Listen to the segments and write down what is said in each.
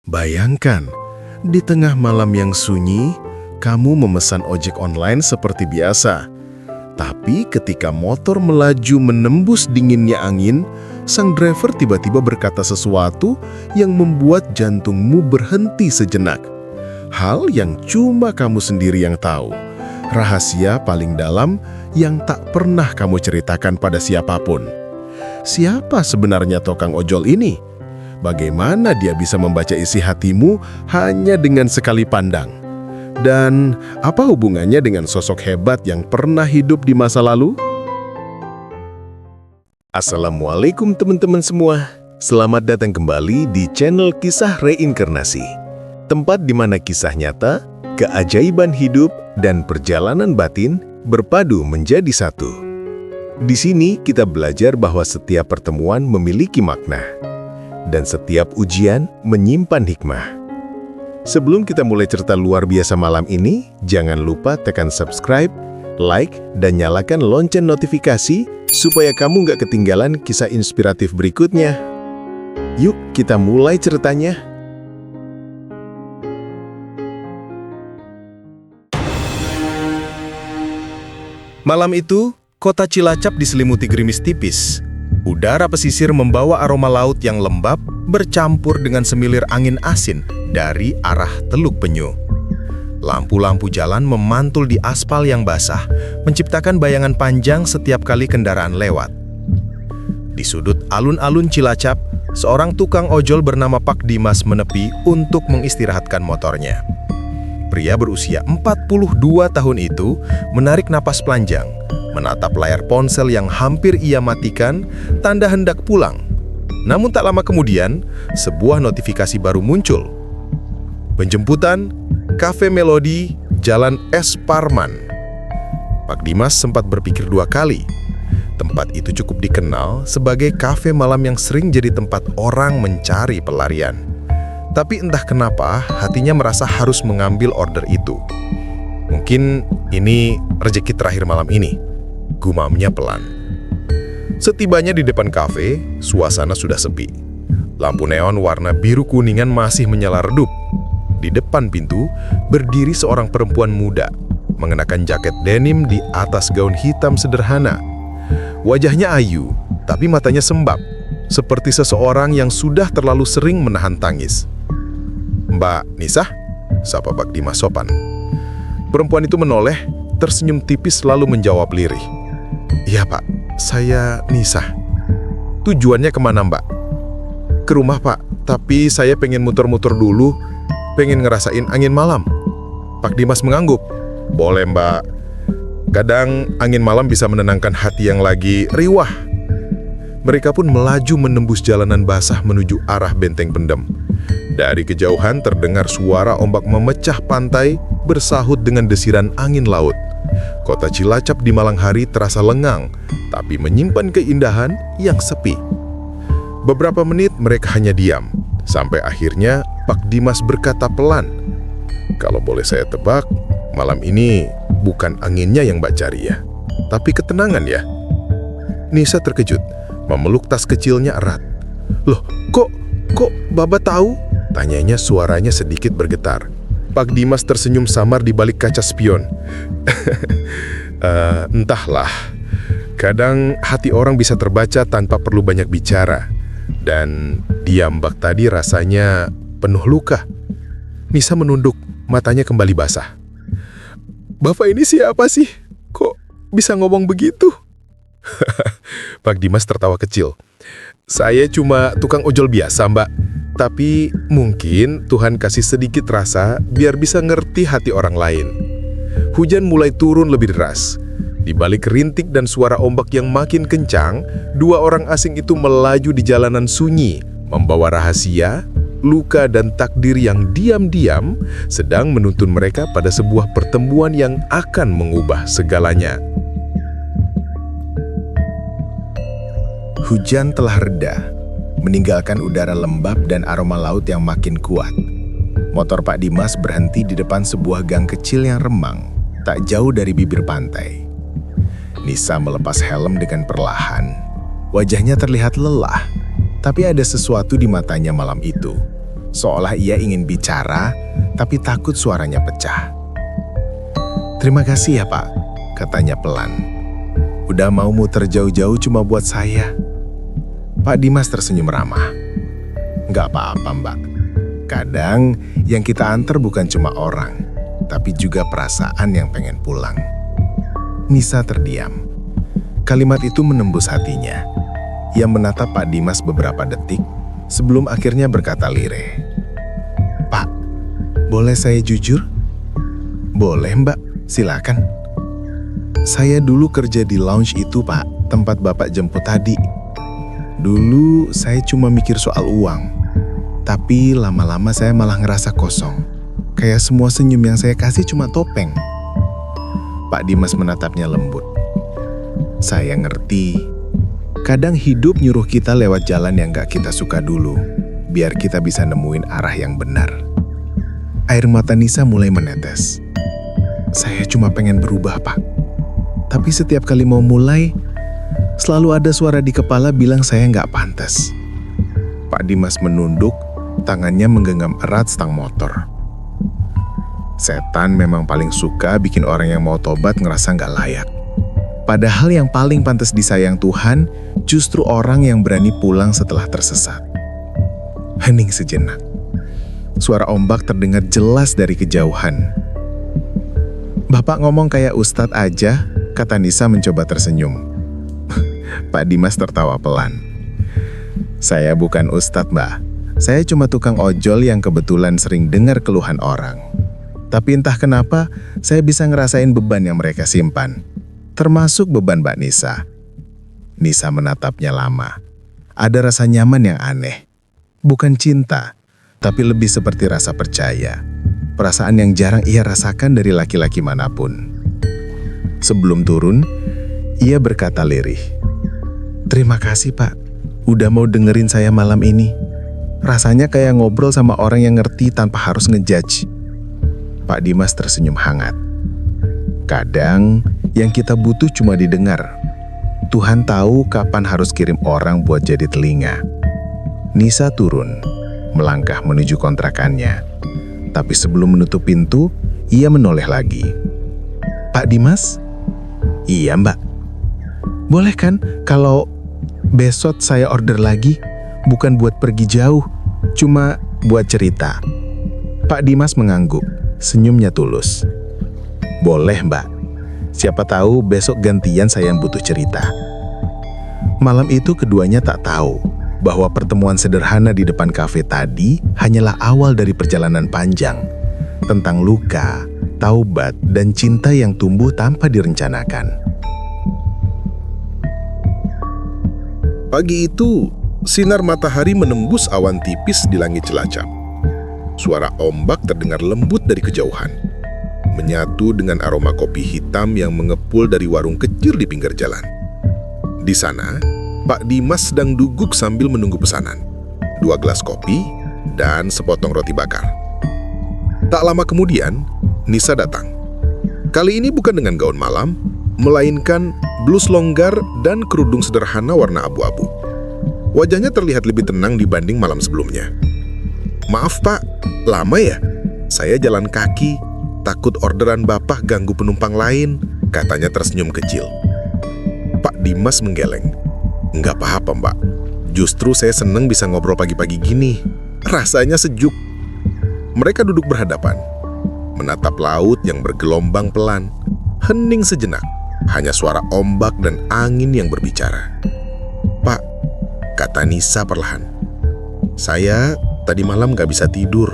Bayangkan, di tengah malam yang sunyi, kamu memesan ojek online seperti biasa. Tapi ketika motor melaju menembus dinginnya angin, sang driver tiba-tiba berkata sesuatu yang membuat jantungmu berhenti sejenak. Hal yang cuma kamu sendiri yang tahu. Rahasia paling dalam yang tak pernah kamu ceritakan pada siapapun. Siapa sebenarnya tukang ojol ini? Bagaimana dia bisa membaca isi hatimu hanya dengan sekali pandang? Dan apa hubungannya dengan sosok hebat yang pernah hidup di masa lalu? Assalamualaikum teman-teman semua. Selamat datang kembali di channel Kisah Reinkarnasi. Tempat di mana kisah nyata, keajaiban hidup, dan perjalanan batin berpadu menjadi satu. Di sini kita belajar bahwa setiap pertemuan memiliki makna. Dan setiap ujian menyimpan hikmah. Sebelum kita mulai cerita luar biasa malam ini, jangan lupa tekan subscribe, like, dan nyalakan lonceng notifikasi supaya kamu nggak ketinggalan kisah inspiratif berikutnya. Yuk kita mulai ceritanya. Malam itu, kota Cilacap diselimuti gerimis tipis. Udara pesisir membawa aroma laut yang lembab bercampur dengan semilir angin asin dari arah Teluk Penyu. Lampu-lampu jalan memantul di aspal yang basah, menciptakan bayangan panjang setiap kali kendaraan lewat. Di sudut alun-alun Cilacap, seorang tukang ojol bernama Pak Dimas menepi untuk mengistirahatkan motornya. Pria berusia 42 tahun itu menarik napas panjang, menatap layar ponsel yang hampir ia matikan, tanda hendak pulang. Namun tak lama kemudian, sebuah notifikasi baru muncul. Penjemputan, Cafe Melody, Jalan S. Parman. Pak Dimas sempat berpikir dua kali. Tempat itu cukup dikenal sebagai kafe malam yang sering jadi tempat orang mencari pelarian. Tapi entah kenapa, hatinya merasa harus mengambil order itu. Mungkin ini rezeki terakhir malam ini, gumamnya pelan. Setibanya di depan kafe, suasana sudah sepi. Lampu neon warna biru kuningan masih menyala redup. Di depan pintu, berdiri seorang perempuan muda, mengenakan jaket denim di atas gaun hitam sederhana. Wajahnya ayu, tapi matanya sembab, seperti seseorang yang sudah terlalu sering menahan tangis. "Mbak Nisa?" sapa Pak Dimas sopan. Perempuan itu menoleh, tersenyum tipis lalu menjawab lirih. "Iya Pak, saya Nisa." "Tujuannya kemana Mbak?" "Ke rumah Pak, tapi saya pengen muter-muter dulu, pengen ngerasain angin malam." Pak Dimas mengangguk. "Boleh Mbak, kadang angin malam bisa menenangkan hati yang lagi riwah." Mereka pun melaju menembus jalanan basah menuju arah Benteng Pendem. Dari kejauhan terdengar suara ombak memecah pantai bersahut dengan desiran angin laut. Kota Cilacap di malam hari terasa lengang, tapi menyimpan keindahan yang sepi. Beberapa menit mereka hanya diam, sampai akhirnya Pak Dimas berkata pelan, "Kalau boleh saya tebak, malam ini bukan anginnya yang Mbak cari ya, tapi ketenangan ya?" Nisa terkejut, memeluk tas kecilnya erat. "Loh, kok Baba tahu?" tanyanya suaranya sedikit bergetar. Pak Dimas tersenyum samar di balik kaca spion. Entahlah, kadang hati orang bisa terbaca tanpa perlu banyak bicara. Dan diam Mbak tadi rasanya penuh luka." Nisa menunduk, matanya kembali basah. "Bapak ini siapa sih? Kok bisa ngomong begitu?" Pak Dimas tertawa kecil. "Saya cuma tukang ojol biasa Mbak. Tapi mungkin Tuhan kasih sedikit rasa biar bisa ngerti hati orang lain." Hujan mulai turun lebih deras. Di balik rintik dan suara ombak yang makin kencang, dua orang asing itu melaju di jalanan sunyi, membawa rahasia, luka, dan takdir yang diam-diam sedang menuntun mereka pada sebuah pertemuan yang akan mengubah segalanya. Hujan telah reda, meninggalkan udara lembab dan aroma laut yang makin kuat. Motor Pak Dimas berhenti di depan sebuah gang kecil yang remang, tak jauh dari bibir pantai. Nisa melepas helm dengan perlahan. Wajahnya terlihat lelah, tapi ada sesuatu di matanya malam itu. seolah ia ingin bicara, tapi takut suaranya pecah. "Terima kasih ya Pak," katanya pelan. "Udah mau muter jauh-jauh cuma buat saya." Pak Dimas tersenyum ramah. "Nggak apa-apa Mbak. Kadang yang kita antar bukan cuma orang, tapi juga perasaan yang pengen pulang." Nisa terdiam. Kalimat itu menembus hatinya. Ia menatap Pak Dimas beberapa detik sebelum akhirnya berkata lirih, "Pak, boleh saya jujur?" "Boleh Mbak, silakan." "Saya dulu kerja di lounge itu Pak, tempat Bapak jemput tadi. Dulu saya cuma mikir soal uang, tapi lama-lama saya malah ngerasa kosong. Kayak semua senyum yang saya kasih cuma topeng." Pak Dimas menatapnya lembut. "Saya ngerti. Kadang hidup nyuruh kita lewat jalan yang gak kita suka dulu, biar kita bisa nemuin arah yang benar." Air mata Nisa mulai menetes. "Saya cuma pengen berubah Pak. Tapi setiap kali mau mulai, selalu ada suara di kepala bilang saya gak pantas." Pak Dimas menunduk, tangannya menggenggam erat stang motor. Setan memang paling suka bikin orang yang mau tobat ngerasa gak layak. Padahal yang paling pantas disayang Tuhan justru orang yang berani pulang setelah tersesat. Hening sejenak. Suara ombak terdengar jelas dari kejauhan. "Bapak ngomong kayak ustadz aja," kata Nisa mencoba tersenyum. Pak Dimas tertawa pelan. "Saya bukan ustadz Mbak. Saya cuma tukang ojol yang kebetulan sering dengar keluhan orang. Tapi entah kenapa saya bisa ngerasain beban yang mereka simpan. Termasuk beban Mbak Nisa." Nisa menatapnya lama. Ada rasa nyaman yang aneh. Bukan cinta, tapi lebih seperti rasa percaya. Perasaan yang jarang ia rasakan dari laki-laki manapun. Sebelum turun, ia berkata lirih, "Terima kasih Pak, udah mau dengerin saya malam ini. Rasanya kayak ngobrol sama orang yang ngerti tanpa harus ngejudge." Pak Dimas tersenyum hangat. Kadang yang kita butuh cuma didengar. Tuhan tahu kapan harus kirim orang buat jadi telinga. Nisa turun, melangkah menuju kontrakannya. Tapi sebelum menutup pintu, ia menoleh lagi. "Pak Dimas?" "Iya Mbak." "Boleh kan kalau besok saya order lagi? Bukan buat pergi jauh, cuma buat cerita." Pak Dimas mengangguk, senyumnya tulus. "Boleh Mbak. Siapa tahu besok gantian saya yang butuh cerita." Malam itu keduanya tak tahu bahwa pertemuan sederhana di depan kafe tadi hanyalah awal dari perjalanan panjang tentang luka, taubat, dan cinta yang tumbuh tanpa direncanakan. Pagi itu, sinar matahari menembus awan tipis di langit Cilacap. Suara ombak terdengar lembut dari kejauhan, menyatu dengan aroma kopi hitam yang mengepul dari warung kecil di pinggir jalan. Di sana, Pak Dimas sedang duduk sambil menunggu pesanan, 2 gelas kopi dan sepotong roti bakar. Tak lama kemudian, Nisa datang. Kali ini bukan dengan gaun malam, melainkan blus longgar dan kerudung sederhana warna abu-abu. Wajahnya terlihat lebih tenang dibanding malam sebelumnya. "Maaf Pak, lama ya? Saya jalan kaki. Takut orderan Bapak ganggu penumpang lain," katanya tersenyum kecil. Pak Dimas menggeleng. "Nggak apa-apa Mbak, justru saya senang bisa ngobrol pagi-pagi gini. Rasanya sejuk." Mereka duduk berhadapan, menatap laut yang bergelombang pelan. Hening sejenak, hanya suara ombak dan angin yang berbicara. "Pak," kata Nisa perlahan, "saya tadi malam nggak bisa tidur.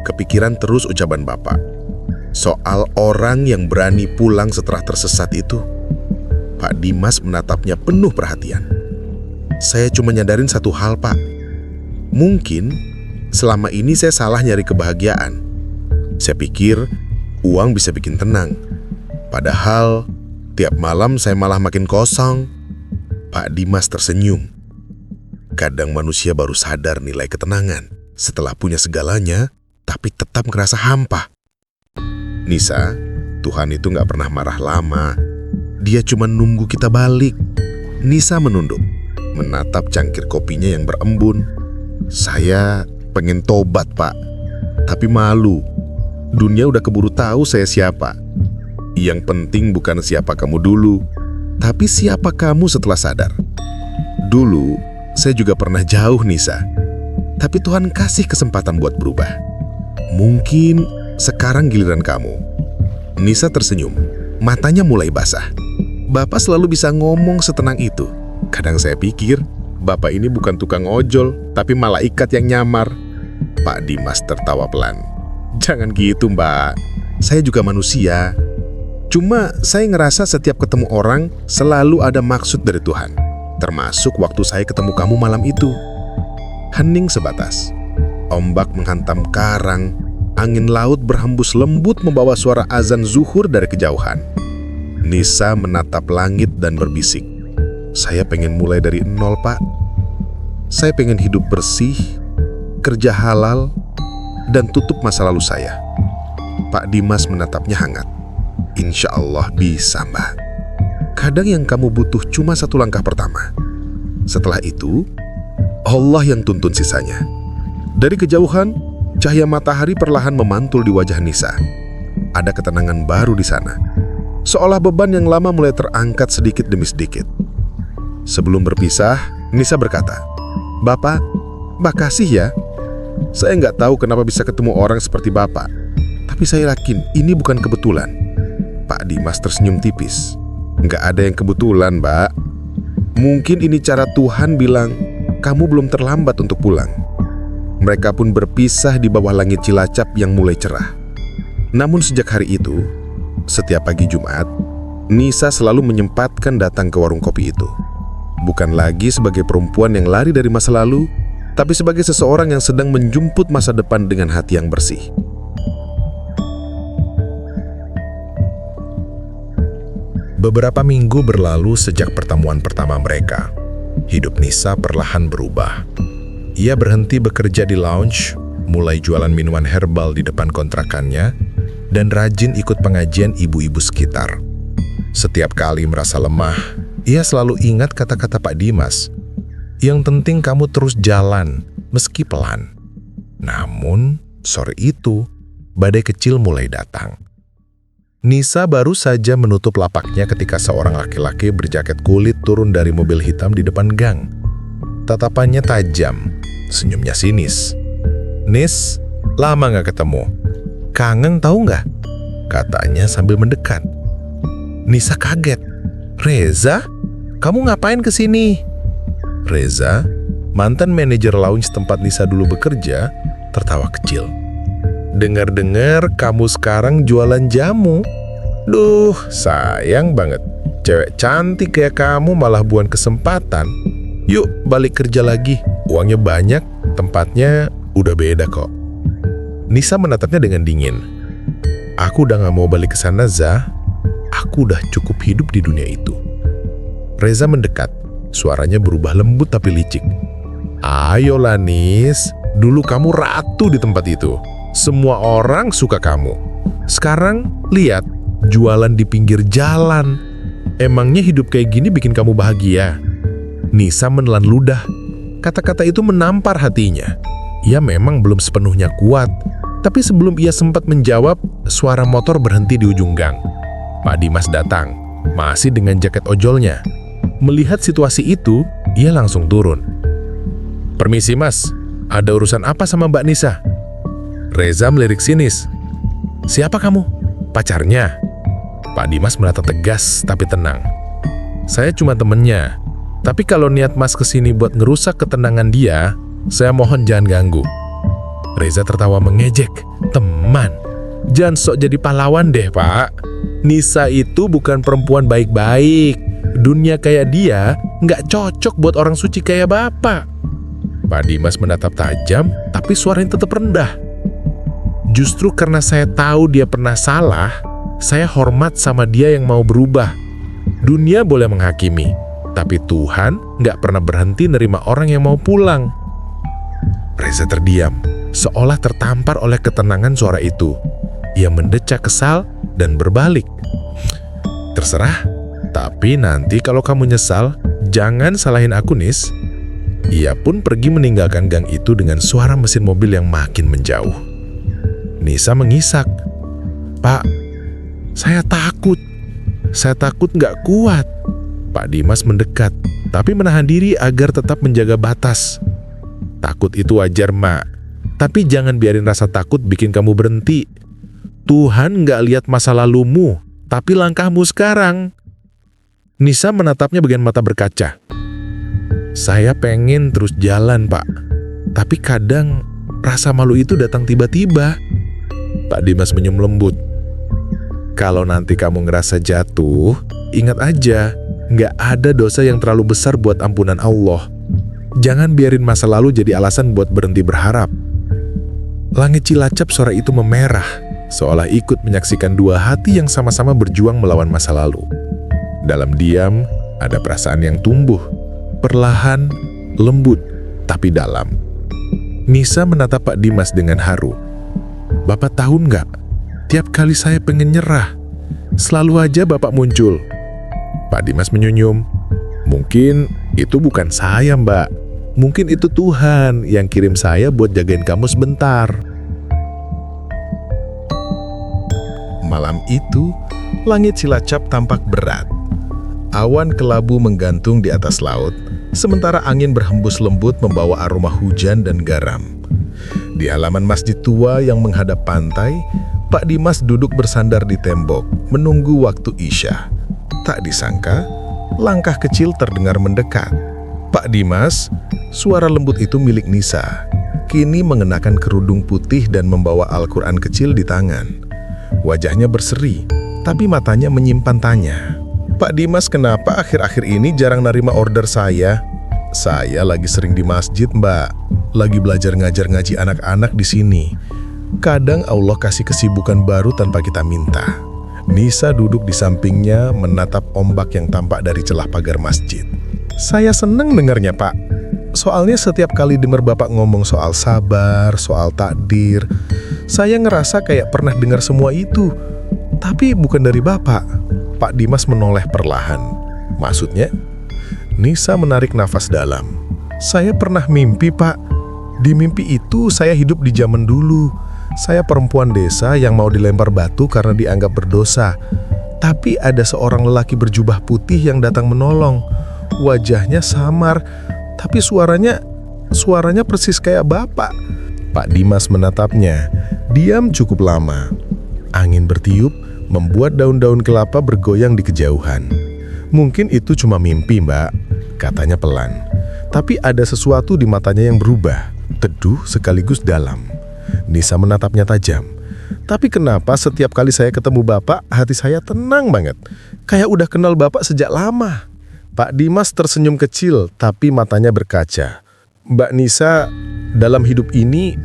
Kepikiran terus ucapan Bapak. Soal orang yang berani pulang setelah tersesat itu." Pak Dimas menatapnya penuh perhatian. "Saya cuma nyadarin satu hal Pak. Mungkin selama ini saya salah nyari kebahagiaan. Saya pikir uang bisa bikin tenang. Padahal tiap malam saya malah makin kosong." Pak Dimas tersenyum. Kadang manusia baru sadar nilai ketenangan setelah punya segalanya, tapi tetap ngerasa hampa. "Nisa, Tuhan itu gak pernah marah lama. Dia cuma nunggu kita balik." Nisa menunduk, menatap cangkir kopinya yang berembun. "Saya pengen tobat, Pak. Tapi malu. Dunia udah keburu tahu saya siapa. Yang penting bukan siapa kamu dulu, tapi siapa kamu setelah sadar. Dulu, saya juga pernah jauh, Nisa. Tapi Tuhan kasih kesempatan buat berubah. Mungkin sekarang giliran kamu. Nisa tersenyum, matanya mulai basah. Bapak selalu bisa ngomong setenang itu. Kadang saya pikir, Bapak ini bukan tukang ojol, tapi malaikat yang nyamar. Pak Dimas tertawa pelan. Jangan gitu, Mbak. Saya juga manusia. Cuma saya ngerasa setiap ketemu orang selalu ada maksud dari Tuhan. Termasuk waktu saya ketemu kamu malam itu. Hening sebatas. Ombak menghantam karang. Angin laut berhembus lembut membawa suara azan zuhur dari kejauhan. Nisa menatap langit dan berbisik. Saya pengen mulai dari nol, Pak. Saya pengen hidup bersih, kerja halal, dan tutup masa lalu saya. Pak Dimas menatapnya hangat. Insya Allah bisa, Mbak. Kadang yang kamu butuh cuma satu langkah pertama. Setelah itu, Allah yang tuntun sisanya. Dari kejauhan, cahaya matahari perlahan memantul di wajah Nisa. Ada ketenangan baru di sana. Seolah beban yang lama mulai terangkat sedikit demi sedikit. Sebelum berpisah, Nisa berkata, "Bapak, makasih ya. Saya nggak tahu kenapa bisa ketemu orang seperti Bapak. Tapi saya yakin ini bukan kebetulan." Pak Dimas tersenyum tipis. "Nggak ada yang kebetulan, Mbak. Mungkin ini cara Tuhan bilang, kamu belum terlambat untuk pulang." Mereka pun berpisah di bawah langit Cilacap yang mulai cerah. Namun sejak hari itu, setiap pagi Jumat, Nisa selalu menyempatkan datang ke warung kopi itu. Bukan lagi sebagai perempuan yang lari dari masa lalu, tapi sebagai seseorang yang sedang menjemput masa depan dengan hati yang bersih. Beberapa minggu berlalu sejak pertemuan pertama mereka. Hidup Nisa perlahan berubah. Ia berhenti bekerja di lounge, mulai jualan minuman herbal di depan kontrakannya, dan rajin ikut pengajian ibu-ibu sekitar. Setiap kali merasa lemah, ia selalu ingat kata-kata Pak Dimas, "Yang penting kamu terus jalan, meski pelan." Namun, sore itu, badai kecil mulai datang. Nisa baru saja menutup lapaknya ketika seorang laki-laki berjaket kulit turun dari mobil hitam di depan gang. Tatapannya tajam, senyumnya sinis. "Nis, lama gak ketemu. Kangen tahu nggak?" katanya sambil mendekat. Nisa kaget. "Reza, kamu ngapain kesini?" Reza, mantan manajer lounge tempat Nisa dulu bekerja, tertawa kecil. "Dengar-dengar kamu sekarang jualan jamu. Duh, sayang banget. Cewek cantik kayak kamu malah buang kesempatan. Yuk balik kerja lagi. Uangnya banyak, tempatnya udah beda kok." Nisa menatapnya dengan dingin. "Aku udah gak mau balik ke sana, Za. Aku udah cukup hidup di dunia itu." Reza mendekat. Suaranya berubah lembut tapi licik. "Ayolah Nis, dulu kamu ratu di tempat itu. Semua orang suka kamu. Sekarang, lihat, jualan di pinggir jalan. Emangnya hidup kayak gini bikin kamu bahagia?" Nisa menelan ludah. Kata-kata itu menampar hatinya. Ia memang belum sepenuhnya kuat, tapi sebelum ia sempat menjawab, suara motor berhenti di ujung gang. Pak Dimas datang, masih dengan jaket ojolnya. Melihat situasi itu, ia langsung turun. "Permisi Mas, ada urusan apa sama Mbak Nisa?" Reza melirik sinis. "Siapa kamu? Pacarnya?" Pak Dimas menatap tegas tapi tenang. "Saya cuma temennya. Tapi kalau niat Mas kesini buat ngerusak ketenangan dia, saya mohon jangan ganggu." Reza tertawa mengejek. "Teman, jangan sok jadi pahlawan deh Pak. Nisa itu bukan perempuan baik-baik. Dunia kayak dia nggak cocok buat orang suci kayak Bapak." Pak Dimas menatap tajam, tapi suaranya tetap rendah. "Justru karena saya tahu dia pernah salah, saya hormat sama dia yang mau berubah. Dunia boleh menghakimi, tapi Tuhan nggak pernah berhenti nerima orang yang mau pulang." Reza terdiam, seolah tertampar oleh ketenangan suara itu. Ia mendecak kesal dan berbalik. "Terserah, tapi nanti kalau kamu nyesal, jangan salahin aku Nis." Ia pun pergi meninggalkan gang itu dengan suara mesin mobil yang makin menjauh. Nisa mengisak, "Pak, saya takut. Saya takut nggak kuat." Pak Dimas mendekat, tapi menahan diri agar tetap menjaga batas. "Takut itu wajar, Mak. Tapi jangan biarin rasa takut bikin kamu berhenti. Tuhan nggak lihat masa lalumu, tapi langkahmu sekarang." Nisa menatapnya bagian mata berkaca. "Saya pengen terus jalan, Pak. Tapi kadang rasa malu itu datang tiba-tiba." Pak Dimas senyum lembut. "Kalau nanti kamu ngerasa jatuh, ingat aja, nggak ada dosa yang terlalu besar buat ampunan Allah. Jangan biarin masa lalu jadi alasan buat berhenti berharap." Langit Cilacap sore itu memerah, seolah ikut menyaksikan dua hati yang sama-sama berjuang melawan masa lalu. Dalam diam, ada perasaan yang tumbuh, perlahan, lembut, tapi dalam. Nisa menatap Pak Dimas dengan haru. "Bapak tahu nggak, tiap kali saya pengen nyerah, selalu aja Bapak muncul." Pak Dimas menyunyum. "Mungkin itu bukan saya, Mbak. Mungkin itu Tuhan yang kirim saya buat jagain kamu sebentar." Malam itu, langit Cilacap tampak berat. Awan kelabu menggantung di atas laut, sementara angin berhembus lembut membawa aroma hujan dan garam. Di halaman masjid tua yang menghadap pantai, Pak Dimas duduk bersandar di tembok, menunggu waktu Isya. Tak disangka, langkah kecil terdengar mendekat. "Pak Dimas," suara lembut itu milik Nisa, kini mengenakan kerudung putih dan membawa Al-Quran kecil di tangan. Wajahnya berseri, tapi matanya menyimpan tanya. "Pak Dimas, kenapa akhir-akhir ini jarang nerima order saya?" "Saya lagi sering di masjid, Mbak. Lagi belajar ngajar ngaji anak-anak di sini. Kadang Allah kasih kesibukan baru tanpa kita minta." Nisa duduk di sampingnya menatap ombak yang tampak dari celah pagar masjid. "Saya seneng dengarnya, Pak. Soalnya setiap kali dengar Bapak ngomong soal sabar, soal takdir, saya ngerasa kayak pernah dengar semua itu. Tapi bukan dari Bapak." Pak Dimas menoleh perlahan. "Maksudnya?" Nisa menarik nafas dalam. "Saya pernah mimpi, Pak. Di mimpi itu saya hidup di zaman dulu. Saya perempuan desa yang mau dilempar batu karena dianggap berdosa. Tapi ada seorang lelaki berjubah putih yang datang menolong. Wajahnya samar, tapi suaranya persis kayak Bapak." Pak Dimas menatapnya, diam cukup lama. Angin bertiup, membuat daun-daun kelapa bergoyang di kejauhan. "Mungkin itu cuma mimpi, Mbak," katanya pelan. Tapi ada sesuatu di matanya yang berubah, teduh sekaligus dalam. Nisa menatapnya tajam. "Tapi kenapa setiap kali saya ketemu Bapak, hati saya tenang banget? Kayak udah kenal Bapak sejak lama." Pak Dimas tersenyum kecil, tapi matanya berkaca. "Mbak Nisa, dalam hidup ini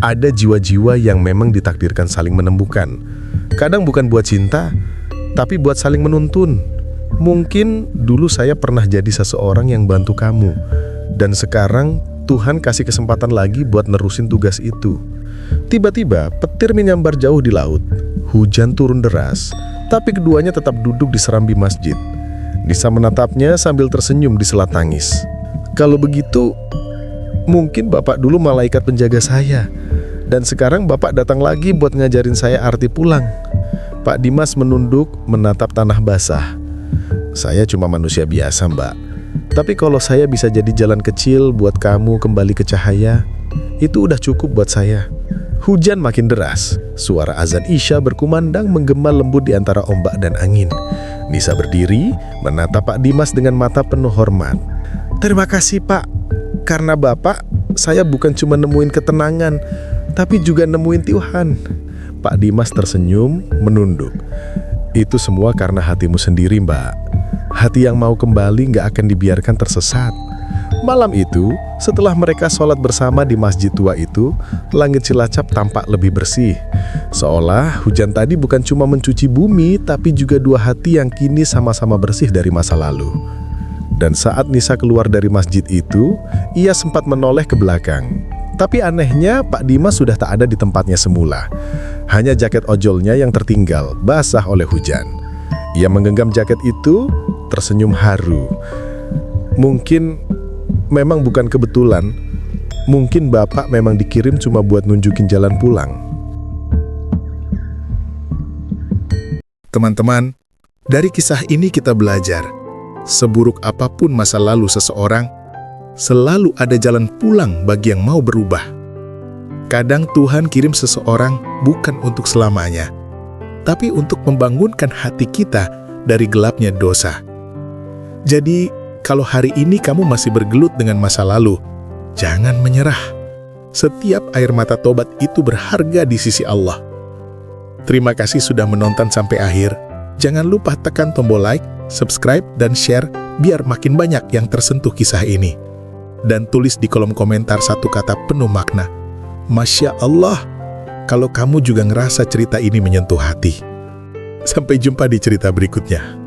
ada jiwa-jiwa yang memang ditakdirkan saling menemukan. Kadang bukan buat cinta, tapi buat saling menuntun. Mungkin dulu saya pernah jadi seseorang yang bantu kamu, dan sekarang Tuhan kasih kesempatan lagi buat nerusin tugas itu." Tiba-tiba petir menyambar jauh di laut. Hujan turun deras, tapi keduanya tetap duduk di serambi masjid. Nisa menatapnya sambil tersenyum di sela tangis. "Kalau begitu, mungkin Bapak dulu malaikat penjaga saya, dan sekarang Bapak datang lagi buat ngajarin saya arti pulang." Pak Dimas menunduk menatap tanah basah. "Saya cuma manusia biasa, Mbak. Tapi kalau saya bisa jadi jalan kecil buat kamu kembali ke cahaya, itu udah cukup buat saya." Hujan makin deras. Suara azan Isya berkumandang menggema lembut di antara ombak dan angin. Nisa berdiri, menatap Pak Dimas dengan mata penuh hormat. "Terima kasih, Pak. Karena Bapak, saya bukan cuma nemuin ketenangan, tapi juga nemuin Tuhan." Pak Dimas tersenyum, menunduk. "Itu semua karena hatimu sendiri, Mbak. Hati yang mau kembali gak akan dibiarkan tersesat." Malam itu, setelah mereka sholat bersama di masjid tua itu, langit Cilacap tampak lebih bersih. Seolah hujan tadi bukan cuma mencuci bumi, tapi juga dua hati yang kini sama-sama bersih dari masa lalu. Dan saat Nisa keluar dari masjid itu, ia sempat menoleh ke belakang. Tapi anehnya, Pak Dimas sudah tak ada di tempatnya semula. Hanya jaket ojolnya yang tertinggal, basah oleh hujan. Ia menggenggam jaket itu, tersenyum haru. memang bukan kebetulan. Mungkin Bapak memang dikirim cuma buat nunjukin jalan pulang. Teman-teman, dari kisah ini kita belajar, seburuk apapun masa lalu seseorang, selalu ada jalan pulang bagi yang mau berubah. Kadang Tuhan kirim seseorang bukan untuk selamanya, tapi untuk membangunkan hati kita dari gelapnya dosa. Jadi, kalau hari ini kamu masih bergelut dengan masa lalu, jangan menyerah. Setiap air mata tobat itu berharga di sisi Allah. Terima kasih sudah menonton sampai akhir. Jangan lupa tekan tombol like, subscribe, dan share biar makin banyak yang tersentuh kisah ini. Dan tulis di kolom komentar satu kata penuh makna. Masya Allah, kalau kamu juga ngerasa cerita ini menyentuh hati. Sampai jumpa di cerita berikutnya.